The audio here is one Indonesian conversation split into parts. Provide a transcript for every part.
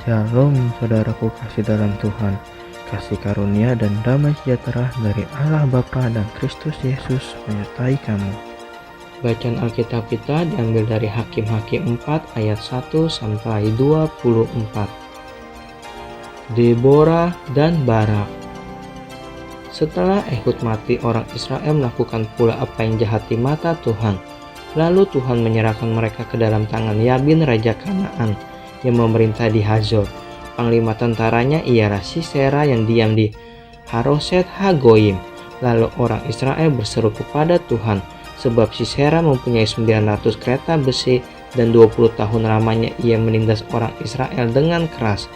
Shalom saudaraku kasih dalam Tuhan, kasih karunia dan damai sejahtera dari Allah Bapa dan Kristus Yesus menyertai kamu. Bacaan Alkitab kita diambil dari Hakim-Hakim 4 ayat 1 sampai 24. Deborah dan Barak. Setelah Ehud mati, orang Israel melakukan pula apa yang jahat di mata Tuhan. Lalu Tuhan menyerahkan mereka ke dalam tangan Yabin Raja Kanaan yang memerintah di Hazor. Panglima tentaranya ialah Sisera yang diam di Haroset Hagoyim. Lalu orang Israel berseru kepada Tuhan, sebab Sisera mempunyai 900 kereta besi dan 20 tahun lamanya ia menindas orang Israel dengan keras.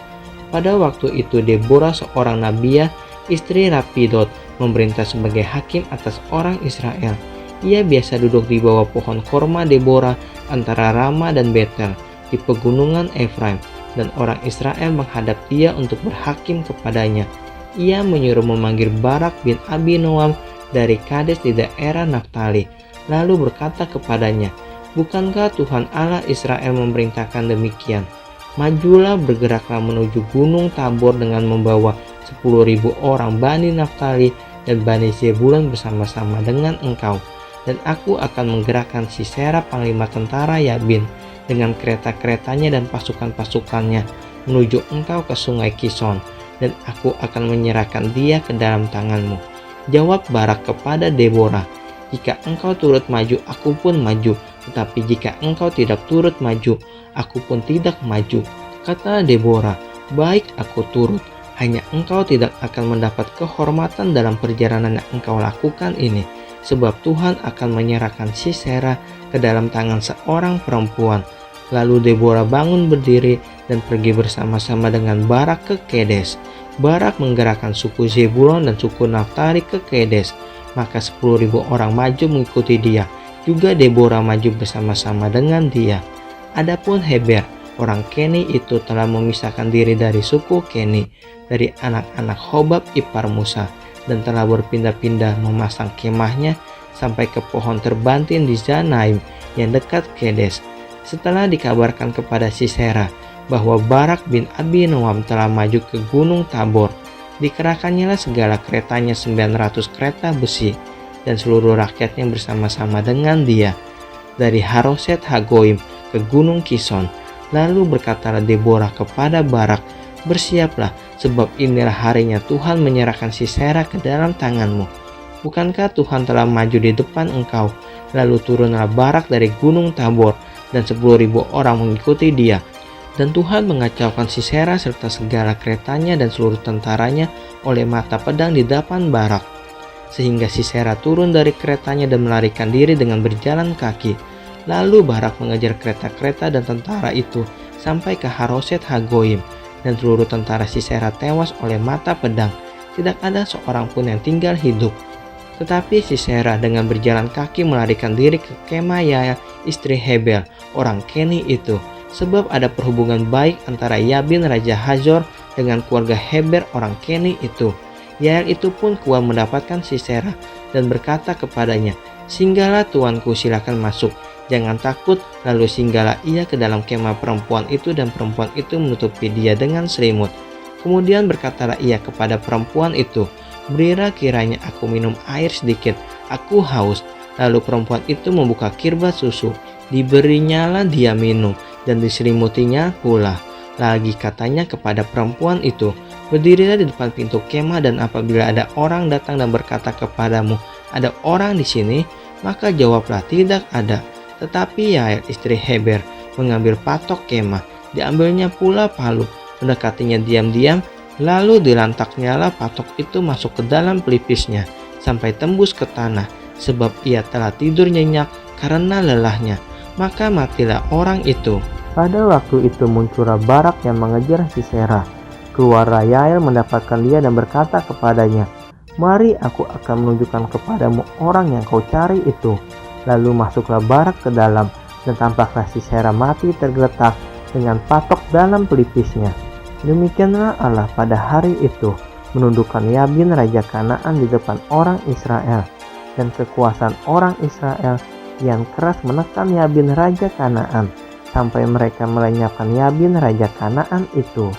Pada waktu itu Deborah seorang nabiah, istri Lapidot, memerintah sebagai hakim atas orang Israel. Ia biasa duduk di bawah pohon korma Deborah antara Rama dan Betel di pegunungan Efraim, dan orang Israel menghadap dia untuk berhakim kepadanya. Ia menyuruh memanggil Barak bin Abinoam dari Kades di daerah Naftali, lalu berkata kepadanya, "Bukankah Tuhan Allah Israel memerintahkan demikian? Majulah, bergeraklah menuju gunung Tabor dengan membawa 10.000 orang Bani Naftali dan Bani Zebulun bersama-sama dengan engkau. Dan aku akan menggerakkan Sisera panglima tentara Yabin dengan kereta-keretanya dan pasukan-pasukannya menuju engkau ke sungai Kison, dan aku akan menyerahkan dia ke dalam tanganmu." Jawab Barak kepada Deborah, "Jika engkau turut maju, aku pun maju. Tetapi jika engkau tidak turut maju, aku pun tidak maju." Kata Deborah, "Baik, aku turut. Hanya engkau tidak akan mendapat kehormatan dalam perjalanan yang engkau lakukan ini, sebab Tuhan akan menyerahkan Sisera ke dalam tangan seorang perempuan." Lalu Deborah bangun berdiri dan pergi bersama-sama dengan Barak ke Kedes. Barak menggerakkan suku Zebulon dan suku Naftali ke Kedes. Maka 10.000 orang maju mengikuti dia. Juga Deborah maju bersama-sama dengan dia. Adapun Heber, orang Keni itu telah memisahkan diri dari suku Keni, dari anak-anak Hobab ipar Musa, dan telah berpindah-pindah memasang kemahnya sampai ke pohon terbantin di Zanaim yang dekat Kedes. Setelah dikabarkan kepada Sisera bahwa Barak bin Abinoam telah maju ke gunung Tabor, dikerahkannyalah segala keretanya 900 kereta besi dan seluruh rakyatnya bersama-sama dengan dia dari Haroset Hagoyim ke gunung Kison. Lalu berkatalah Deborah kepada Barak, "Bersiaplah, sebab inilah harinya Tuhan menyerahkan Sisera ke dalam tanganmu. Bukankah Tuhan telah maju di depan engkau?" Lalu turunlah Barak dari gunung Tabor, dan 10.000 orang mengikuti dia. Dan Tuhan mengacaukan Sisera serta segala keretanya dan seluruh tentaranya oleh mata pedang di depan Barak, sehingga Sisera turun dari keretanya dan melarikan diri dengan berjalan kaki. Lalu Barak mengejar kereta-kereta dan tentara itu sampai ke Haroset Hagoyim, dan seluruh tentara Sisera tewas oleh mata pedang. Tidak ada seorang pun yang tinggal hidup. Tetapi Sisera dengan berjalan kaki melarikan diri ke kemah Yael, istri Hebel, orang Keni itu, sebab ada perhubungan baik antara Yabin Raja Hazor dengan keluarga Heber orang Keni itu. Yael itu pun keluar mendapatkan Sisera dan berkata kepadanya, "Singgahlah tuanku, silakan masuk. Jangan takut." Lalu singgahlah ia ke dalam kemah perempuan itu, dan perempuan itu menutupi dia dengan selimut. Kemudian berkatalah ia kepada perempuan itu, "Berilah kiranya aku minum air sedikit, aku haus." Lalu perempuan itu membuka kirbat susu, diberinyalah dia minum, dan diselimutinya pula. Lagi katanya kepada perempuan itu, "Berdirilah di depan pintu kemah, dan apabila ada orang datang dan berkata kepadamu, 'Ada orang di sini,' maka jawablah, 'Tidak ada.'" Tetapi Yael istri Heber mengambil patok kemah, diambilnya pula palu, mendekatinya diam-diam, lalu dilantaknyalah patok itu masuk ke dalam pelipisnya sampai tembus ke tanah, sebab ia telah tidur nyenyak karena lelahnya. Maka matilah orang itu. Pada waktu itu muncullah Barak yang mengejar Sisera. Keluarlah Yael mendapatkan dia dan berkata kepadanya, "Mari, aku akan menunjukkan kepadamu orang yang kau cari itu." Lalu masuklah Barak ke dalam, dan tampaklah Sisera mati tergeletak dengan patok dalam pelipisnya. Demikianlah Allah pada hari itu menundukkan Yabin Raja Kanaan di depan orang Israel, dan kekuasaan orang Israel yang keras menekan Yabin Raja Kanaan. sampai mereka melenyapkan Yabin raja Kanaan itu.